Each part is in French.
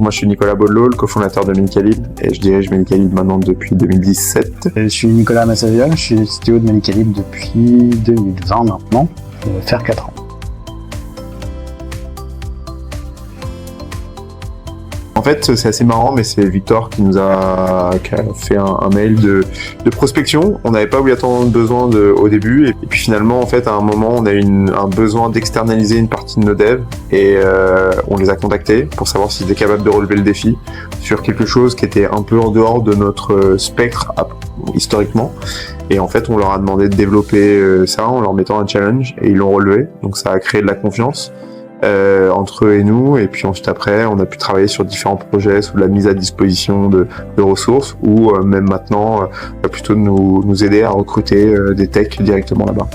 moi je suis Nicolas Baudelot, le cofondateur de Medicalib, et je dirige Medicalib maintenant depuis 2017. Je suis Nicolas Massaviol, je suis CTO de Medicalib depuis 2020 maintenant, ça va faire 4 ans. En fait, c'est assez marrant, mais c'est Victor qui a fait un mail de prospection. On n'avait pas obligatoirement besoin au début, et puis finalement, en fait, à un moment, on a eu un besoin d'externaliser une partie de nos devs, et on les a contactés pour savoir s'ils étaient capables de relever le défi sur quelque chose qui était un peu en dehors de notre spectre historiquement. Et en fait, on leur a demandé de développer ça en leur mettant un challenge, et ils l'ont relevé. Donc ça a créé de la confiance entre eux et nous, et puis ensuite après on a pu travailler sur différents projets sous la mise à disposition de ressources, ou même maintenant plutôt de nous aider à recruter des techs directement là-bas.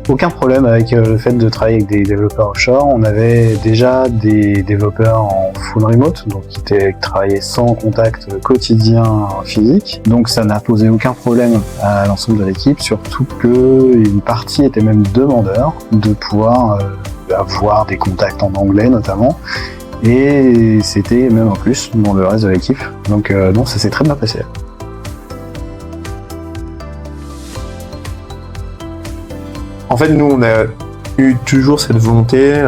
Aucun problème avec le fait de travailler avec des développeurs offshore. On avait déjà des développeurs en full remote, donc qui travaillaient sans contact quotidien physique. Donc ça n'a posé aucun problème à l'ensemble de l'équipe, surtout qu'une partie était même demandeur de pouvoir avoir des contacts en anglais notamment. Et c'était même en plus dans le reste de l'équipe. Donc non, ça s'est très bien passé. En fait, nous, on a eu toujours cette volonté,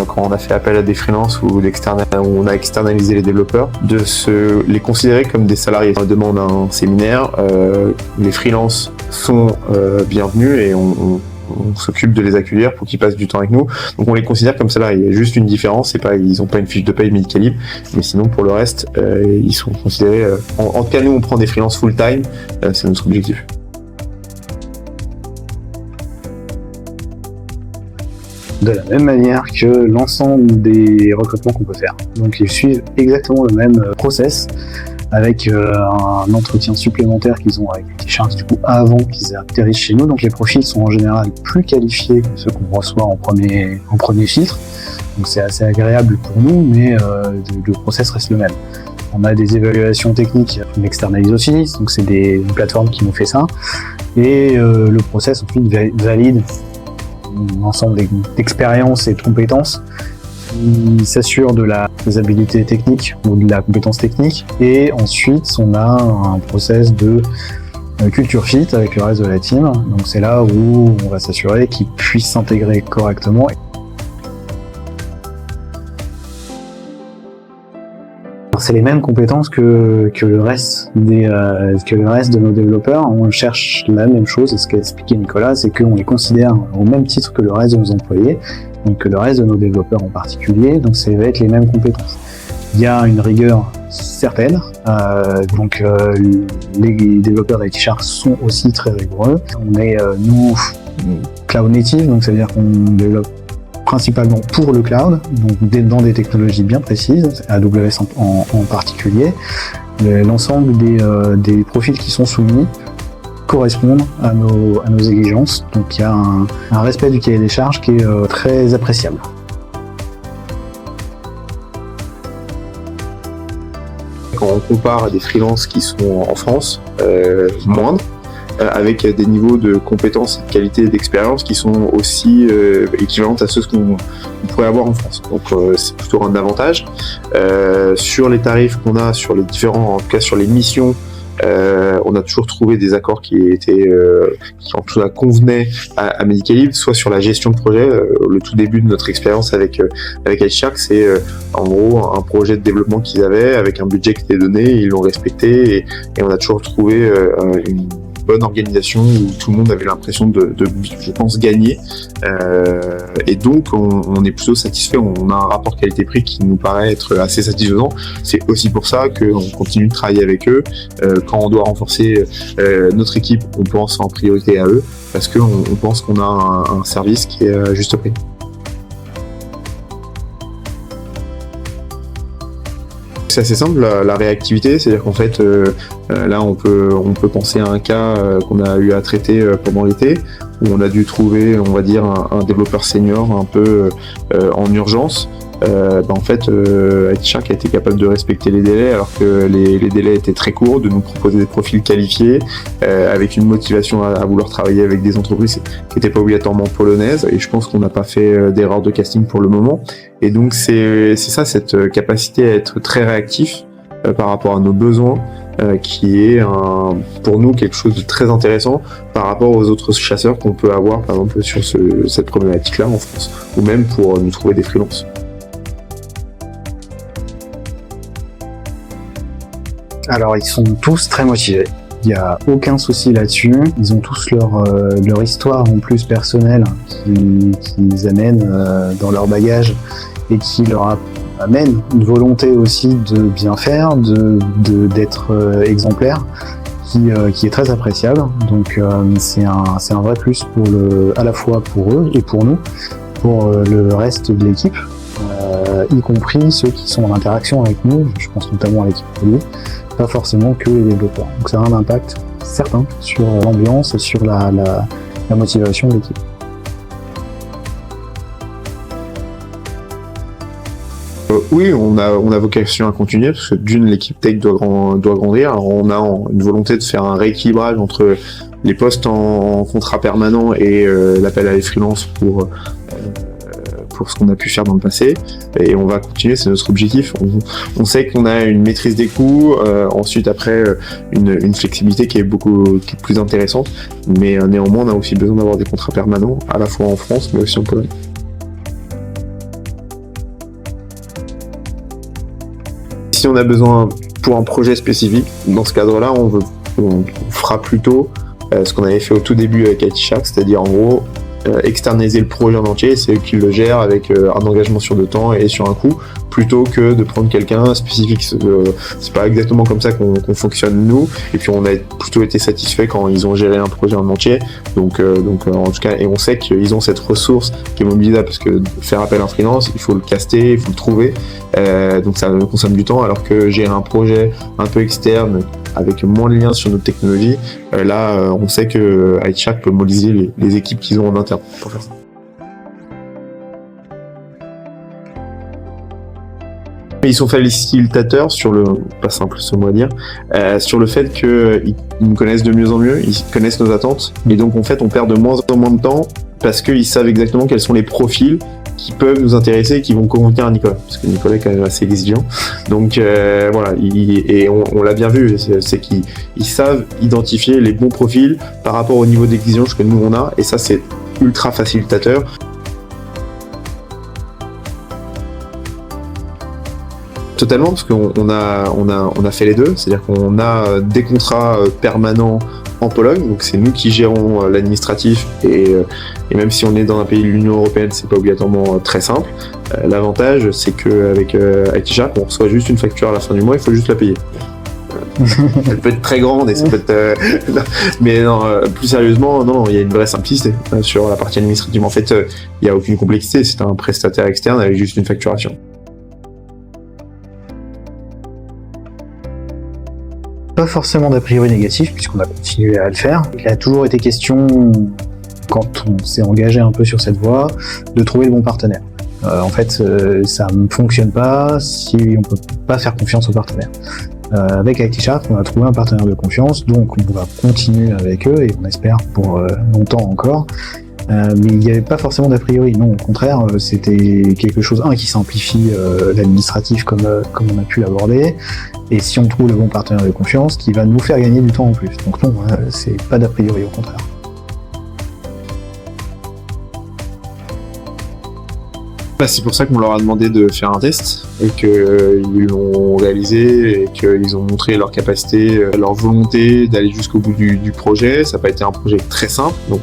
quand on a fait appel à des freelances où on a externalisé les développeurs, de les considérer comme des salariés. On demande un séminaire, les freelances sont bienvenus et on s'occupe de les accueillir pour qu'ils passent du temps avec nous. Donc on les considère comme salariés. Il y a juste une différence, ils n'ont pas une fiche de paye Medicalib, mais sinon pour le reste, ils sont considérés... En tout cas, nous, on prend des freelances full-time, c'est notre objectif. De la même manière que l'ensemble des recrutements qu'on peut faire. Donc ils suivent exactement le même process, avec un entretien supplémentaire qu'ils ont avec les Sharks du coup avant qu'ils atterrissent chez nous. Donc les profils sont en général plus qualifiés que ceux qu'on reçoit en premier filtre. Donc c'est assez agréable pour nous, mais le process reste le même. On a des évaluations techniques, on externalise aussi, donc c'est une plateforme qui nous fait ça. Et le process ensuite valide l'ensemble d'expériences et de compétences qui s'assurent de la faisabilité technique ou de la compétence technique. Et ensuite, on a un process de culture fit avec le reste de la team. Donc c'est là où on va s'assurer qu'ils puissent s'intégrer correctement. C'est les mêmes compétences que le reste de nos développeurs. On cherche la même chose, et ce qu'a expliqué Nicolas, c'est qu'on les considère au même titre que le reste de nos employés, donc que le reste de nos développeurs en particulier, donc ça va être les mêmes compétences. Il y a une rigueur certaine, donc les développeurs d'IT Shark sont aussi très rigoureux. On est, nous, cloud native, donc ça veut dire qu'on développe principalement pour le cloud, donc dans des technologies bien précises, AWS en particulier. L'ensemble des profils qui sont soumis correspondent à nos exigences, donc il y a un respect du cahier des charges qui est très appréciable. Quand on compare à des freelances qui sont en France, moindres, avec des niveaux de compétences et de qualité et d'expérience qui sont aussi équivalentes à ceux qu'on pourrait avoir en France. Donc c'est plutôt un avantage. Sur les tarifs qu'on a, sur les différents, en tout cas sur les missions, on a toujours trouvé des accords qui en tout cas convenaient à Medicalib, soit sur la gestion de projet. Le tout début de notre expérience avec iShark, c'est en gros un projet de développement qu'ils avaient avec un budget qui était donné, ils l'ont respecté, et on a toujours trouvé une bonne organisation où tout le monde avait l'impression de je pense, gagner. Et donc, on est plutôt satisfait. On a un rapport qualité-prix qui nous paraît être assez satisfaisant. C'est aussi pour ça qu'on continue de travailler avec eux. Quand on doit renforcer notre équipe, on pense en priorité à eux, parce qu'on pense qu'on a un service qui est à juste prix. C'est assez simple, la réactivité, c'est-à-dire qu'en fait, là on peut penser à un cas qu'on a eu à traiter pendant l'été, où on a dû trouver, on va dire, un développeur senior un peu en urgence, en fait, IT Shark a été capable de respecter les délais alors que les délais étaient très courts, de nous proposer des profils qualifiés avec une motivation à vouloir travailler avec des entreprises qui n'étaient pas obligatoirement polonaises. Et je pense qu'on n'a pas fait d'erreur de casting pour le moment. Et donc c'est ça, cette capacité à être très réactif par rapport à nos besoins, qui est pour nous quelque chose de très intéressant par rapport aux autres chasseurs qu'on peut avoir, par exemple sur cette problématique-là en France, ou même pour nous trouver des freelances. Alors ils sont tous très motivés, il n'y a aucun souci là-dessus, ils ont tous leur histoire en plus personnelle qu'ils amènent dans leur bagage et qui leur amène une volonté aussi de bien faire, d'être exemplaire, qui est très appréciable. Donc c'est un vrai plus à la fois pour eux et pour nous, pour le reste de l'équipe, y compris ceux qui sont en interaction avec nous, je pense notamment à l'équipe produit, pas forcément que les développeurs. Donc ça a un impact certain sur l'ambiance et sur la motivation de l'équipe. Oui, on a vocation à continuer parce que d'une, l'équipe tech doit grandir. Alors on a une volonté de faire un rééquilibrage entre les postes en contrat permanent et l'appel à les freelances pour ce qu'on a pu faire dans le passé, et on va continuer, c'est notre objectif. On sait qu'on a une maîtrise des coûts, ensuite après une flexibilité qui est plus intéressante, mais néanmoins on a aussi besoin d'avoir des contrats permanents à la fois en France mais aussi en Pologne. Si on a besoin pour un projet spécifique, dans ce cadre-là, on fera plutôt ce qu'on avait fait au tout début avec IT Shark, c'est-à-dire en gros externaliser le projet en entier, c'est eux qui le gèrent avec un engagement sur 2 temps et sur un coût, plutôt que de prendre quelqu'un spécifique. C'est pas exactement comme ça qu'on fonctionne nous, et puis on a plutôt été satisfait quand ils ont géré un projet en entier. Donc en tout cas, et on sait qu'ils ont cette ressource qui est mobilisable, parce que faire appel à un freelance, il faut le caster, il faut le trouver, donc ça consomme du temps, alors que gérer un projet un peu externe avec moins de liens sur notre technologie, là on sait que IT Shark peut mobiliser les équipes qu'ils ont en interne pour faire ça. Ils sont facilitateurs pas simple ce mot à dire, sur le fait qu'ils nous connaissent de mieux en mieux, ils connaissent nos attentes, et donc en fait on perd de moins en moins de temps parce qu'ils savent exactement quels sont les profils qui peuvent nous intéresser et qui vont convenir à Nicolas, parce que Nicolas est quand même assez exigeant. Donc voilà, et on l'a bien vu, c'est qu'ils savent identifier les bons profils par rapport au niveau d'exigence que nous on a, et ça c'est ultra facilitateur. Totalement, parce qu'on a fait les deux, c'est-à-dire qu'on a des contrats permanents en Pologne, donc c'est nous qui gérons l'administratif, et même si on est dans un pays de l'Union Européenne, c'est pas obligatoirement très simple. L'avantage, c'est qu'avec IT Shark, on reçoit juste une facture à la fin du mois, il faut juste la payer. Elle peut être très grande, et ça peut être, mais non, plus sérieusement, non, il y a une vraie simplicité sur la partie administrative. En fait, il n'y a aucune complexité, c'est un prestataire externe avec juste une facturation. Pas forcément d'a priori négatif, puisqu'on a continué à le faire. Il a toujours été question, quand on s'est engagé un peu sur cette voie, de trouver le bon partenaire. En fait, ça ne fonctionne pas si on peut pas faire confiance au partenaire. Avec IT Shark, on a trouvé un partenaire de confiance, donc on va continuer avec eux, et on espère pour longtemps encore. Mais il n'y avait pas forcément d'a priori, non, au contraire, c'était quelque chose, qui simplifie l'administratif comme on a pu l'aborder, et si on trouve le bon partenaire de confiance, qui va nous faire gagner du temps en plus. Donc non, c'est pas d'a priori, au contraire. C'est pour ça qu'on leur a demandé de faire un test, et qu'ils l'ont réalisé, et qu'ils ont montré leur capacité, leur volonté d'aller jusqu'au bout du projet. Ça n'a pas été un projet très simple, donc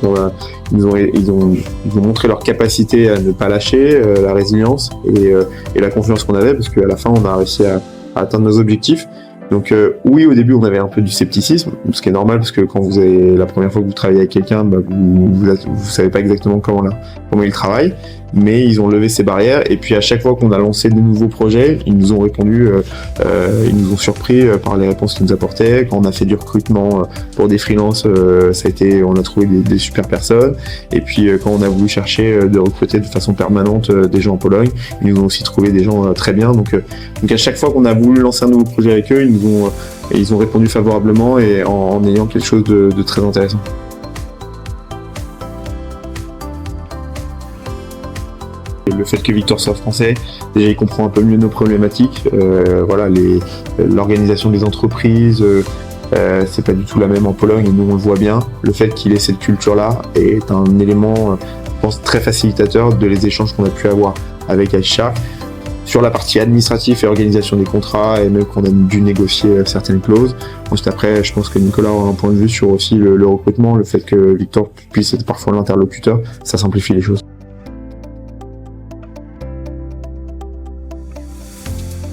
ils ont montré leur capacité à ne pas lâcher, la résilience et la confiance qu'on avait, parce qu'à la fin on a réussi à atteindre nos objectifs. Donc oui, au début on avait un peu du scepticisme, ce qui est normal parce que quand vous avez la première fois que vous travaillez avec quelqu'un, vous savez pas exactement comment il travaille, mais ils ont levé ces barrières et puis à chaque fois qu'on a lancé de nouveaux projets, ils nous ont répondu, ils nous ont surpris par les réponses qu'ils nous apportaient. Quand on a fait du recrutement pour des freelances, on a trouvé des super personnes. Et puis quand on a voulu chercher de recruter de façon permanente des gens en Pologne, ils nous ont aussi trouvé des gens très bien. Donc à chaque fois qu'on a voulu lancer un nouveau projet avec eux, ils ont répondu favorablement et en ayant quelque chose de très intéressant. Le fait que Victor soit français, déjà il comprend un peu mieux nos problématiques. L'organisation des entreprises, c'est pas du tout la même en Pologne et nous on le voit bien. Le fait qu'il ait cette culture-là est un élément, je pense, très facilitateur de les échanges qu'on a pu avoir avec Ice sur la partie administrative et organisation des contrats et même qu'on a dû négocier certaines clauses. Ensuite après, je pense que Nicolas aura un point de vue sur aussi le recrutement, le fait que Victor puisse être parfois l'interlocuteur, ça simplifie les choses.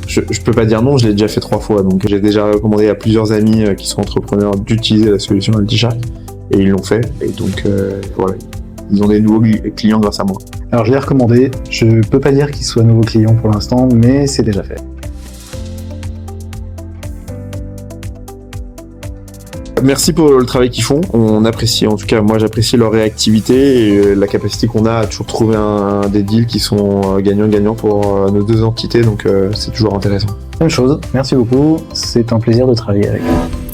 Je peux pas dire non, je l'ai déjà fait 3 fois, donc j'ai déjà recommandé à plusieurs amis qui sont entrepreneurs d'utiliser la solution Altishark et ils l'ont fait, et donc voilà, ils ont des nouveaux clients grâce à moi. Alors je l'ai recommandé, je peux pas dire qu'il soit nouveau client pour l'instant, mais c'est déjà fait. Merci pour le travail qu'ils font, on apprécie, en tout cas moi j'apprécie leur réactivité et la capacité qu'on a à toujours trouver des deals qui sont gagnants-gagnants pour nos 2 entités, donc c'est toujours intéressant. Même chose, merci beaucoup, c'est un plaisir de travailler avec vous.